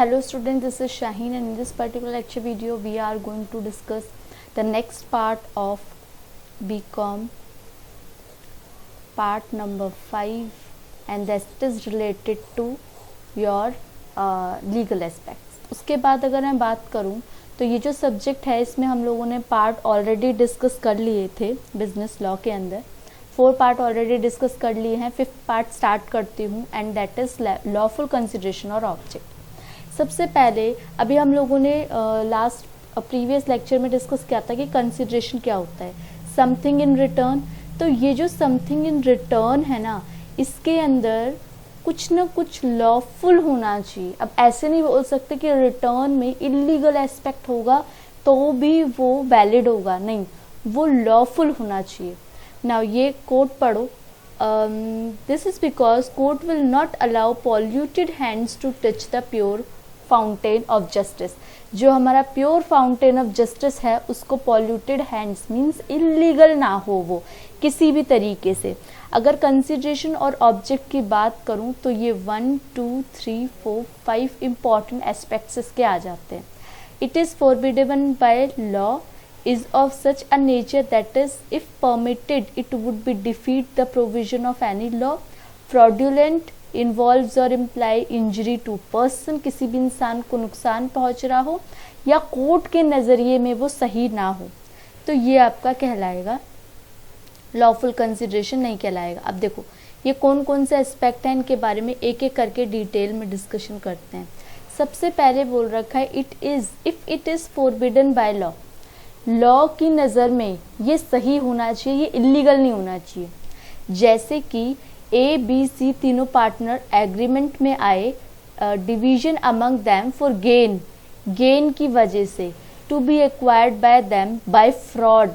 Hello students, this is Shaheen and in this particular lecture video we are going to discuss the next part of BCom, part number 5, and that is related to your legal aspects. उसके बाद अगर मैं बात करूँ तो ये जो subject है इसमें हम लोगों ने पार्ट ऑलरेडी डिस्कस कर लिए थे बिजनेस लॉ के अंदर. 4 पार्ट ऑलरेडी डिस्कस कर लिए हैं. 5th पार्ट स्टार्ट करती हूँ and that is lawful consideration और ऑब्जेक्ट. सबसे पहले अभी हम लोगों ने लास्ट प्रीवियस लेक्चर में डिस्कस किया था कि कंसिडरेशन क्या होता है, समथिंग इन रिटर्न. तो ये जो समथिंग इन रिटर्न है ना, इसके अंदर कुछ ना कुछ लॉफुल होना चाहिए. अब ऐसे नहीं बोल सकते कि रिटर्न में इलीगल एस्पेक्ट होगा तो भी वो वैलिड होगा, नहीं, वो लॉफुल होना चाहिए. नाउ ये कोट पढ़ो. This is because court will not allow polluted hands to touch the pure fountain of justice. जो हमारा pure fountain of justice है उसको polluted hands means illegal ना हो वो किसी भी तरीके से. अगर consideration और object की बात करूँ तो ये 1, 2, 3, 4, 5 important aspects इसके आ जाते हैं. It is forbidden by law is of such a nature that is if permitted it would be defeat the provision of any law. fraudulent involves or imply injury to person, किसी भी इंसान को नुकसान पहुंच रहा हो या कोर्ट के नज़रिए में वो सही ना हो तो ये आपका कहलाएगा लॉफुल कंसिडरेशन, नहीं कहलाएगा. अब देखो ये कौन कौन से एस्पेक्ट हैं, इनके बारे में एक एक करके डिटेल में डिस्कशन करते हैं. सबसे पहले बोल रखा है it is if it is forbidden by law. Law की नज़र में ये सही होना चाहिए, ये इलीगल नहीं होना चाहिए. जैसे कि ए बी सी तीनों पार्टनर एग्रीमेंट में आए, division among them for gain की वजह से, to be acquired by them by fraud.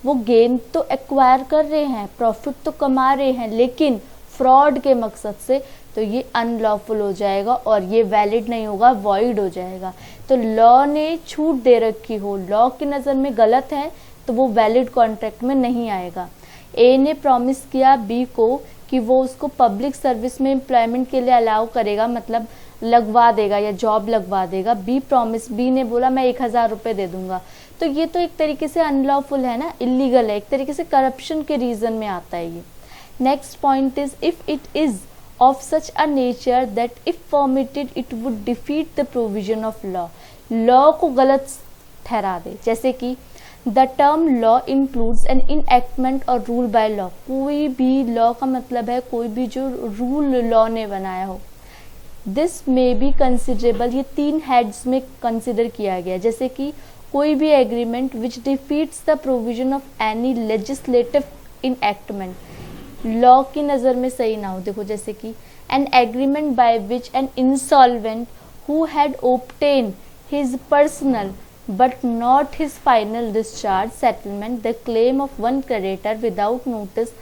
वो गेन तो एक्वायर कर रहे हैं, प्रॉफिट तो कमा रहे हैं, लेकिन फ्रॉड के मकसद से, तो ये अनलॉफुल हो जाएगा और ये वैलिड नहीं होगा, वॉइड हो जाएगा. तो लॉ ने छूट दे रखी हो, लॉ की नज़र में गलत है तो वो वैलिड कॉन्ट्रैक्ट में नहीं आएगा. ए ने प्रॉमिस किया बी को कि वो उसको पब्लिक सर्विस में एम्प्लॉयमेंट के लिए अलाउ करेगा, मतलब लगवा देगा या जॉब लगवा देगा. बी ने बोला मैं 1000 रुपये दे दूंगा. तो ये तो एक तरीके से अनलॉफुल है ना, इलीगल है, एक तरीके से करप्शन के रीज़न में आता है ये. Next point is if it is of such a nature that if permitted it would defeat the provision of law. Law को गलत ठहरा दे. जैसे कि the term law includes an enactment or rule by law. कोई भी law का मतलब है कोई भी जो रूल लॉ ने बनाया हो. This may be considerable, ये 3 हेड्स में कंसिडर किया गया. जैसे कि कोई भी agreement which defeats the provision of any legislative enactment, law की नज़र में सही ना हो. देखो जैसे कि an agreement by which an insolvent who had obtain his personal but not his final discharge settlement the claim of one creditor without notice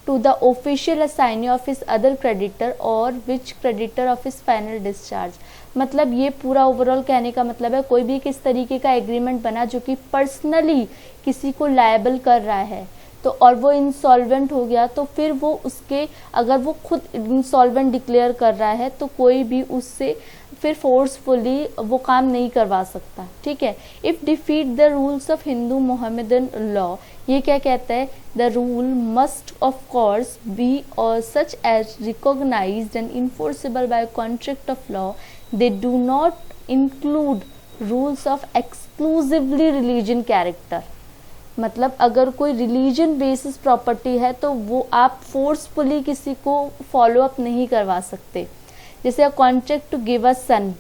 to the official assignee of his other creditor और which creditor of his final discharge. मतलब ये पूरा overall कहने का मतलब है कोई भी किस तरीके का एग्रीमेंट बना जो कि पर्सनली किसी को लायबल कर रहा है तो और वो इंसॉल्वेंट हो गया तो फिर वो उसके, अगर वो खुद इंसॉल्वेंट डिक्लेयर कर रहा है तो कोई भी उससे फिर फोर्सफुली वो काम नहीं करवा सकता. ठीक है. If defeat the rules of Hindu Mohammedan law, ये क्या कहता है, the rule must of course be और such as recognised and enforceable by contract of law. They do not include rules of exclusively religion character. मतलब अगर कोई religion basis property है तो वो आप फोर्सफुली किसी को फॉलो अप नहीं करवा सकते. जैसे a contract to give a son,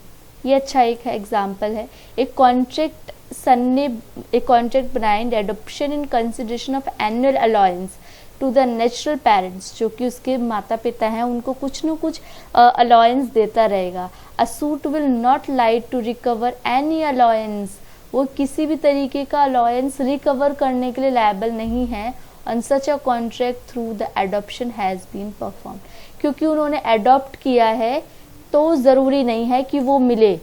ये अच्छा एक एग्जांपल है. एक कॉन्ट्रैक्ट सन ने एक कॉन्ट्रैक्ट बनाया in adoption in consideration of annual allowance to the natural parents, जो कि उसके माता पिता हैं उनको कुछ न कुछ अलाउंस देता रहेगा. A suit will not like to recover any allowance, वो किसी भी तरीके का अलाउंस रिकवर करने के लिए लायबल नहीं है. On such a contract through the adoption has been perform, क्योंकि उन्होंने एडॉप्ट किया है तो ज़रूरी नहीं है कि वो मिले,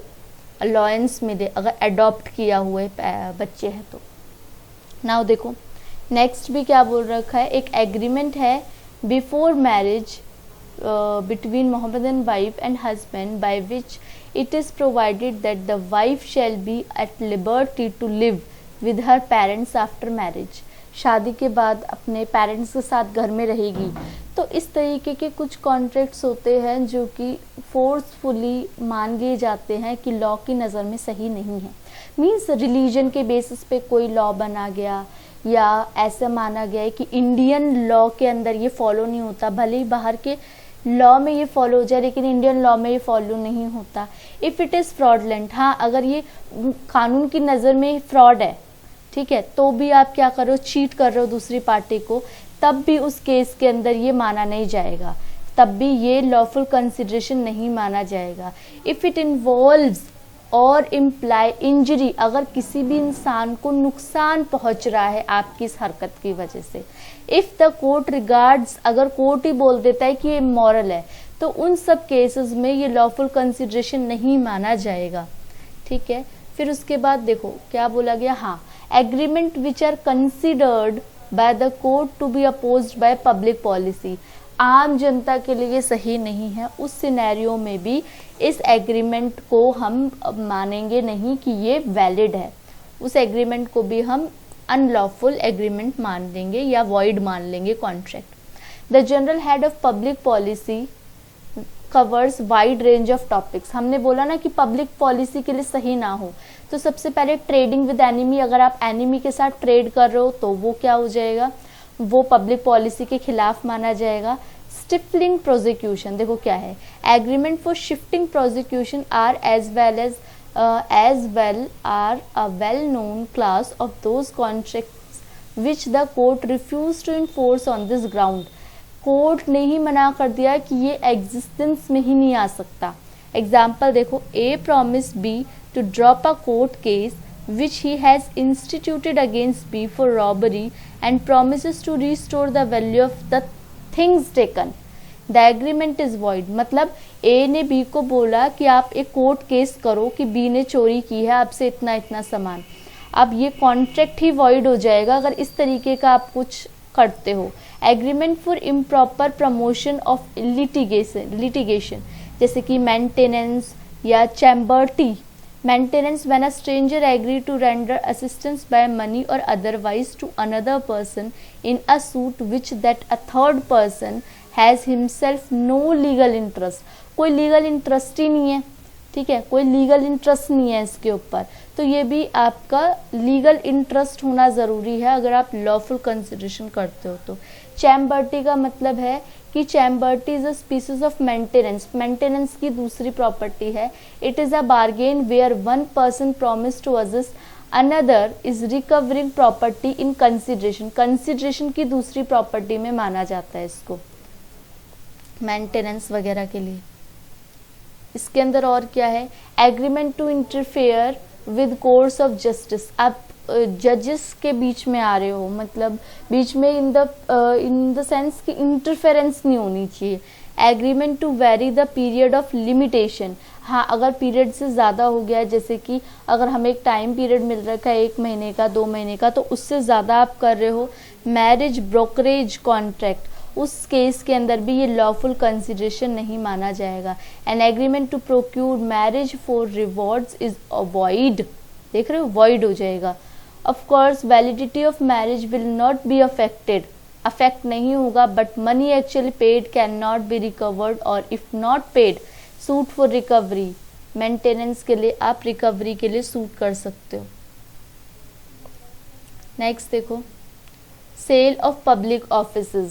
अलाउंस मिले अगर एडॉप्ट किया हुए बच्चे हैं तो. नाउ देखो नेक्स्ट भी क्या बोल रखा है, एक एग्रीमेंट है before marriage between Mohammedan wife and husband by which it is provided that the wife shall be at liberty to live with her parents after marriage, शादी के बाद अपने पेरेंट्स के साथ घर में रहेगी। तो इस तरीके के कुछ कॉन्ट्रैक्ट्स होते हैं जो कि फोर्सफुली मान लिए जाते हैं कि लॉ की नज़र में सही नहीं है। मीन्स रिलीजन के बेसिस पे कोई लॉ बना गया या ऐसा माना गया है कि इंडियन लॉ के अंदर ये फॉलो नहीं होता, भले ही बाहर के लॉ में ये फॉलो हो जाए लेकिन इंडियन लॉ में ये फॉलो नहीं होता। इफ़ इट इज़ फ्रॉडलेंट, हाँ अगर ये कानून की नज़र में फ्रॉड है, ठीक है, तो भी आप क्या कर रहे हो, चीट कर रहे हो दूसरी पार्टी को, तब भी उस केस के अंदर ये माना नहीं जाएगा, तब भी ये लॉफुल कंसिडरेशन नहीं माना जाएगा। इफ़ इट इन्वॉल्व्स और इम्प्लाई इंजरी, अगर किसी भी इंसान को नुकसान पहुंच रहा है आपकी इस हरकत की वजह से। इफ़ द कोर्ट रिगार्ड्स, अगर कोर्ट ही बोल देता है कि ये इमोरल है, तो उन सब केसेस में ये लॉफुल कंसिडरेशन नहीं माना जाएगा, ठीक है। फिर उसके बाद देखो क्या बोला गया, हाँ agreement which are considered by the court to be opposed by public policy, आम जनता के लिए सही नहीं है, उस सिनेरियो में भी इस एग्रीमेंट को हम मानेंगे नहीं कि ये वैलिड है, उस एग्रीमेंट को भी हम अनलॉफुल एग्रीमेंट मान लेंगे या वॉइड मान लेंगे contract. The general head of public policy covers wide range of topics, हमने बोला ना कि पब्लिक पॉलिसी के लिए सही ना हो, तो सबसे पहले ट्रेडिंग विद एनिमी, अगर आप एनिमी के साथ ट्रेड कर रहे हो तो वो क्या हो जाएगा, वो पब्लिक पॉलिसी के खिलाफ माना जाएगा। स्टिफलिंग प्रोसिक्यूशन, देखो क्या है, agreement for shifting prosecution are as well are a well known class of those contracts which the court refuse to enforce on this ground, court ने ही मना कर दिया कि ये एग्जिस्टेंस में ही नहीं आ सकता। एग्जाम्पल देखो, A promise B to drop a court case which he has instituted against B for robbery and promises to restore the value of the things taken. The agreement is void. मतलब A ने B को बोला कि आप एक court case करो कि B ने चोरी की है आपसे इतना इतना सामान, अब ये कॉन्ट्रैक्ट ही void हो जाएगा अगर इस तरीके का आप कुछ करते हो। Agreement for improper promotion of litigation, जैसे कि मेंटेनेंस या चैम्बर्टी, maintenance when a stranger agree to render assistance by money or otherwise to another person in a suit which that a third person has himself no legal interest, कोई legal interest ही नहीं है, ठीक है, कोई legal interest नहीं है इसके ऊपर, तो ये भी आपका लीगल इंटरेस्ट होना ज़रूरी है अगर आप लॉफुल कंसिडरेशन करते हो तो। चैम्बर्टी का मतलब है कि champerty is a species of maintenance, maintenance की दूसरी प्रॉपर्टी है। It is a bargain where one person promise to assist another is recovering property in consideration, consideration की दूसरी प्रॉपर्टी में माना जाता है इसको मेंटेनेंस वगैरह के लिए। इसके अंदर और क्या है, agreement to interfere with course of justice, आप जजेस के बीच में आ रहे हो, मतलब बीच में इन द सेंस कि इंटरफेरेंस नहीं होनी चाहिए। Agreement to vary the period of limitation, हाँ अगर पीरियड से ज़्यादा हो गया, जैसे कि अगर हमें एक टाइम पीरियड मिल रखा है 1 महीने का 2 महीने का, तो उससे ज़्यादा आप कर रहे हो। मैरिज ब्रोकरेज कॉन्ट्रैक्ट, उस केस के अंदर भी ये लॉफुल कंसिडरेशन नहीं माना जाएगा। An agreement to procure marriage for rewards is avoid, देख रहे हो, वॉइड हो जाएगा। Of course validity of marriage will not be affected, affect नहीं होगा, but money actually paid can not be recovered और if not paid suit for recovery, maintenance के लिए आप रिकवरी के लिए सूट कर सकते हो। नेक्स्ट देखो, sale of public offices,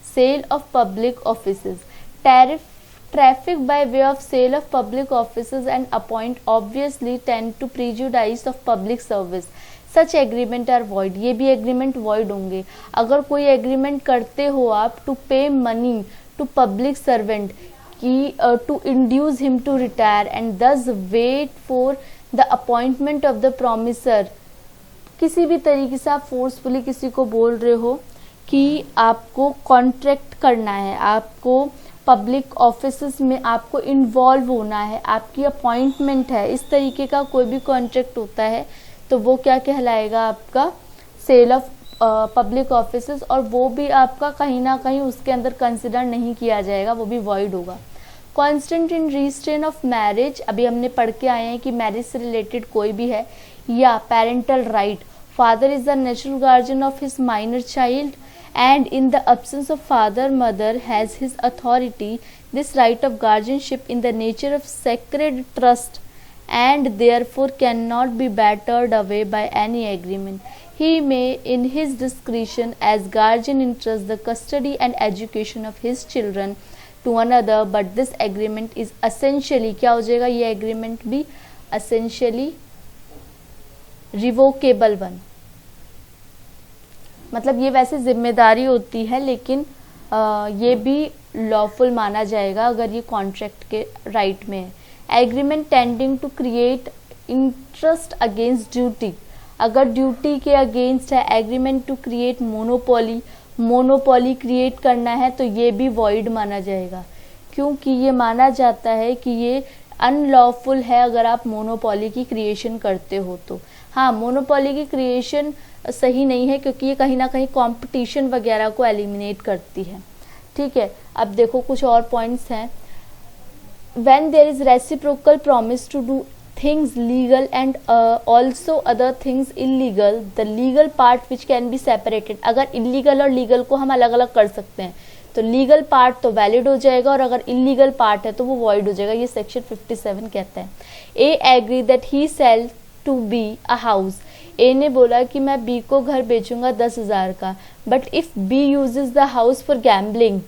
sale of public offices, traffic by way of sale of public offices and appoint obviously tend to prejudice of public service, such agreement are void, ये भी agreement void होंगे। अगर कोई agreement करते हो आप to pay money to public servant कि to induce him to retire and thus wait for the appointment of the promisor, किसी भी तरीके से आप फोर्सफुली किसी को बोल रहे हो कि आपको कॉन्ट्रैक्ट करना है, आपको पब्लिक ऑफिसेस में आपको इन्वॉल्व होना है, आपकी अपॉइंटमेंट है, इस तरीके का कोई भी कॉन्ट्रैक्ट होता है तो वो क्या कहलाएगा, आपका सेल ऑफ पब्लिक ऑफिसेस, और वो भी आपका कहीं ना कहीं उसके अंदर कंसिडर नहीं किया जाएगा, वो भी वॉइड होगा। Constant in restrain of marriage, अभी हमने पढ़ के आए हैं कि मैरिज से रिलेटेड कोई भी है, या parental right, father is the natural guardian of his minor child and in the absence of father, mother has his authority. This right of guardianship in the nature of sacred trust and therefore cannot be battered away by any agreement. He may in his discretion as guardian entrust the custody and education of his children to another, but this agreement is essentially, क्या हो जाएगा ये agreement भी essentially revocable one, मतलब ये वैसे जिम्मेदारी होती है लेकिन ये भी लॉफुल माना जाएगा अगर ये कॉन्ट्रैक्ट के राइट में है। Agreement tending to create interest against duty, अगर ड्यूटी के अगेंस्ट है। Agreement to create monopoly, monopoly create करना है तो ये भी वॉइड माना जाएगा, क्योंकि ये माना जाता है कि ये अनलॉफुल है अगर आप मोनोपोली की क्रिएशन करते हो तो। हाँ, मोनोपोली की क्रिएशन सही नहीं है क्योंकि ये कहीं ना कहीं कंपटीशन वगैरह को एलिमिनेट करती है। ठीक है, अब देखो कुछ और पॉइंट्स हैं। When there is reciprocal promise to do things legal and also other things illegal, the legal part which can be separated, अगर इलीगल और लीगल को हम अलग अलग कर सकते हैं तो लीगल पार्ट तो वैलिड हो जाएगा और अगर इलीगल पार्ट है तो वो वॉइड हो जाएगा, ये सेक्शन 57 कहता है। A agree that he sell to be a house, A ने बोला कि मैं बी को घर बेचूंगा 10,000 का, but if be uses the house for gambling,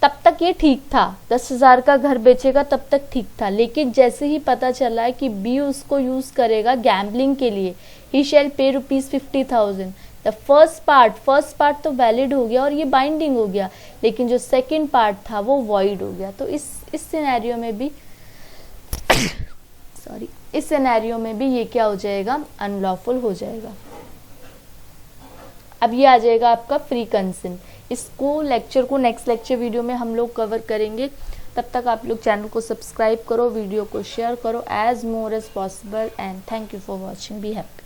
तब तक ये ठीक था, 10,000 का घर बेचेगा तब तक ठीक था, लेकिन जैसे ही पता चला कि बी उसको यूज करेगा गैम्बलिंग के लिए, ही शैल पे ₹50,000, द फर्स्ट पार्ट तो वैलिड हो गया और ये बाइंडिंग हो गया, लेकिन जो सेकेंड पार्ट था वो वॉइड हो गया। तो इस सिनेरियो में भी इस सिनेरियो में भी ये क्या हो जाएगा, अनलॉफुल हो जाएगा। अब ये आ जाएगा आपका फ्री कंसेंट, इसको लेक्चर को नेक्स्ट लेक्चर वीडियो में हम लोग कवर करेंगे। तब तक आप लोग चैनल को सब्सक्राइब करो, वीडियो को शेयर करो as more as possible, and thank you for watching, be happy.